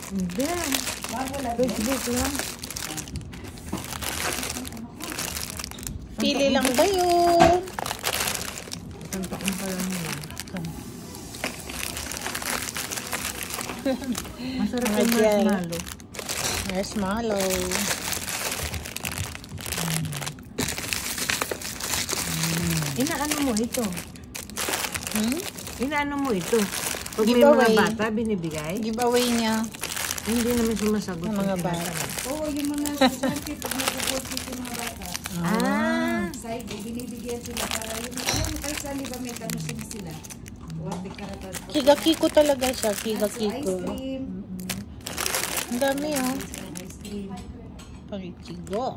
Hindi. Facebook lang. Pili lang kayo. Isang taon pa lang yun. Masarap yung marshmallow. Marshmallow. Inaano mo ito? Hmm? Inaano mo ito? Pag may Giveaway. mga bata, binibigay? Giveaway niya Hindi naman sumasagot. ng mga bata. Oo, yung mga estudyante pag nag-work yung mga bata. Side, binibigyan sila para yung kahit saan di ba may kanusin sila. Huwag di karatan. Kigakiko talaga siya. Ice Kigakiko. cream. Ang dami oh. Ice cream. Parikigo.